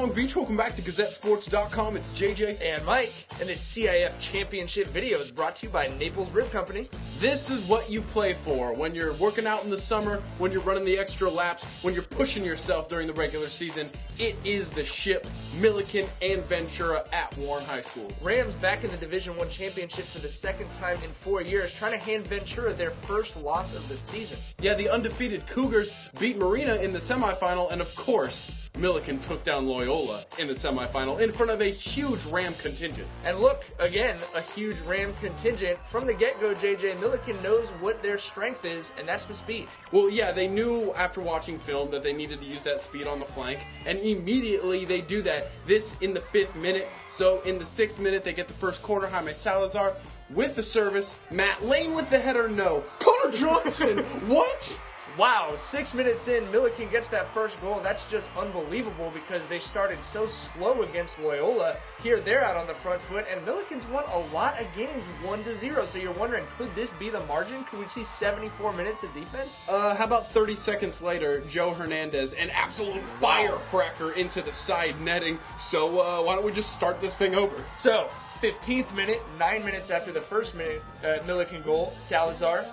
Long Beach. Welcome back to GazetteSports.com. It's JJ and Mike, and this CIF Championship video is brought to you by Naples Rib Company. This is what you play for when you're working out in the summer, when you're running the extra laps, when you're pushing yourself during the regular season. It is the ship, Millikan and Ventura at Warren High School. Rams back in the Division I championship for the second time in 4 years, trying to hand Ventura their first loss of the season. Yeah, the undefeated Cougars beat Marina in the semifinal, and of course, Millikan took down Loyola in the semifinal in front of a huge Ram contingent. And look, again, a huge Ram contingent. From the get-go, JJ, Millikan knows what their strength is, and that's the speed. Well, yeah, they knew after watching film that they needed to use that speed on the flank, and immediately they do that. This in the 5th minute, so in the 6th minute, they get the first corner. Jaime Salazar with the service. Matt Lane with the header, no. Connor Johnson, what? Wow, 6 minutes in, Millikan gets that first goal. That's just unbelievable because they started so slow against Loyola. Here, they're out on the front foot, and Millikan's won a lot of games 1-0. So you're wondering, could this be the margin? Could we see 74 minutes of defense? How about 30 seconds later, Joe Hernandez, an absolute firecracker into the side netting. So why don't we just start this thing over? So, 15th minute, 9 minutes after the first minute Millikan goal, Salazar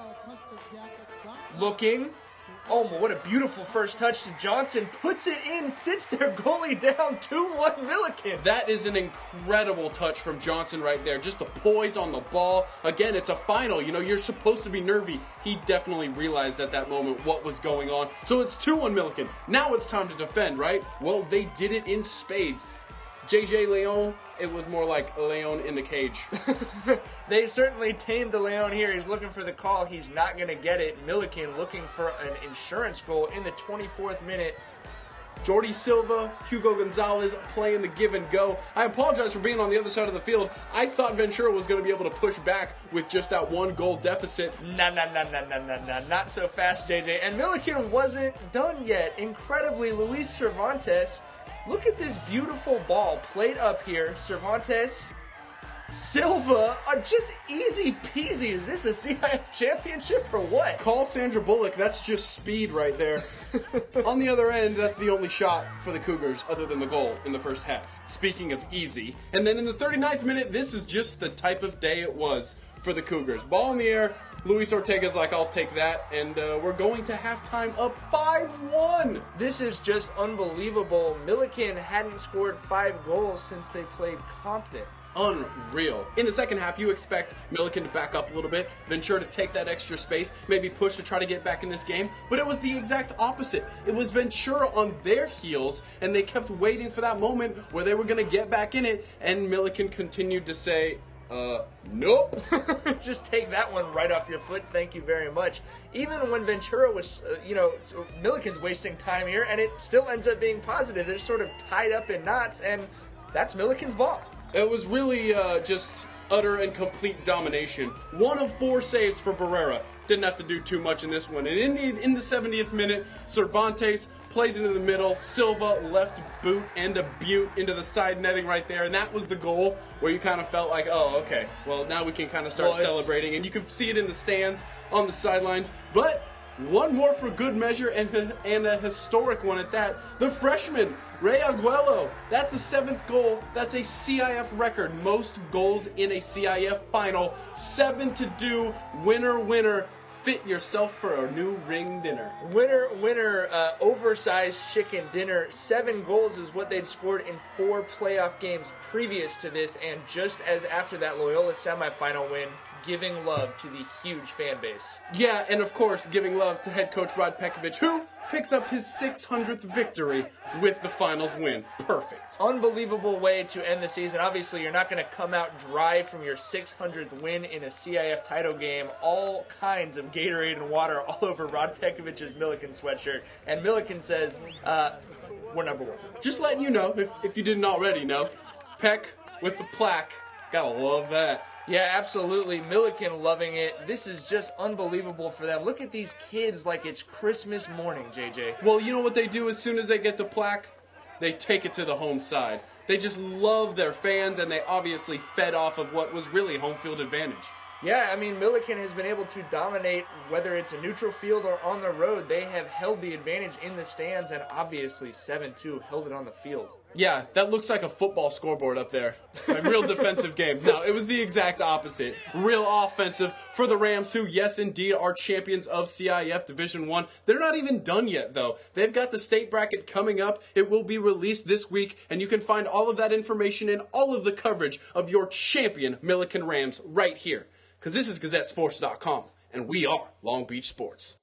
looking. Oh, what a beautiful first touch to Johnson. Puts it in, sits their goalie down, 2-1 Millikan. That is an incredible touch from Johnson right there. Just the poise on the ball. Again, it's a final. You know, you're supposed to be nervy. He definitely realized at that moment what was going on. So it's 2-1 Millikan. Now it's time to defend, right? Well, they did it in spades. JJ Leon, it was more like Leon in the cage. They certainly tamed the Leon here. He's looking for the call. He's not going to get it. Millikan looking for an insurance goal in the 24th minute. Jordi Silva, Hugo Gonzalez playing the give and go. I apologize for being on the other side of the field. I thought Ventura was going to be able to push back with just that 1-goal deficit. Not so fast, JJ. And Millikan wasn't done yet. Incredibly, Luis Cervantes. Look at this beautiful ball played up here. Cervantes, Silva, just easy peasy. Is this a CIF championship or what? Call Sandra Bullock. That's just speed right there. On the other end, that's the only shot for the Cougars other than the goal in the first half. Speaking of easy. And then in the 39th minute, this is just the type of day it was for the Cougars. Ball in the air. Luis Ortega's like, I'll take that, and we're going to halftime up 5-1. This is just unbelievable. Millikan hadn't scored 5 goals since they played Compton. Unreal. In the second half, you expect Millikan to back up a little bit, Ventura to take that extra space, maybe push to try to get back in this game, but it was the exact opposite. It was Ventura on their heels, and they kept waiting for that moment where they were going to get back in it, and Millikan continued to say, nope. Just take that one right off your foot. Thank you very much. Even when Ventura was, Millikan's wasting time here, and it still ends up being positive. They're sort of tied up in knots, and that's Millikan's ball. It was really just utter and complete domination. 1 of 4 saves for Barrera. Didn't have to do too much in this one. And in the 70th minute, Cervantes plays into the middle. Silva left boot and a butte into the side netting right there. And that was the goal where you kind of felt like, oh, okay, well, now we can kind of start celebrating. And you can see it in the stands on the sideline. But one more for good measure, and a historic one at that. The freshman, Ray Aguelo. That's the 7th goal. That's a CIF record. Most goals in a CIF final. 7 to do. Winner, winner. Fit yourself for a new ring dinner. Winner, winner, oversized chicken dinner. 7 goals is what they'd scored in 4 playoff games previous to this, and just as after that Loyola semifinal win, giving love to the huge fan base. Yeah, and of course, giving love to head coach Rod Pekovic, who picks up his 600th victory with the finals win. Perfect. Unbelievable way to end the season. Obviously, you're not going to come out dry from your 600th win in a CIF title game. All kinds of Gatorade and water all over Rod Pekovic's Millikan sweatshirt. And Millikan says, we're number 1. Just letting you know, if you didn't already know, Peck with the plaque. Gotta love that. Yeah, absolutely. Millikan loving it. This is just unbelievable for them. Look at these kids like it's Christmas morning, JJ. Well, you know what they do as soon as they get the plaque? They take it to the home side. They just love their fans, and they obviously fed off of what was really home field advantage. Yeah, I mean, Millikan has been able to dominate, whether it's a neutral field or on the road. They have held the advantage in the stands, and obviously 7-2 held it on the field. Yeah, that looks like a football scoreboard up there. A real defensive game. No, it was the exact opposite. Real offensive for the Rams, who, yes, indeed, are champions of CIF Division 1. They're not even done yet, though. They've got the state bracket coming up. It will be released this week, and you can find all of that information and all of the coverage of your champion Millikan Rams right here. Because this is GazetteSports.com, and we are Long Beach Sports.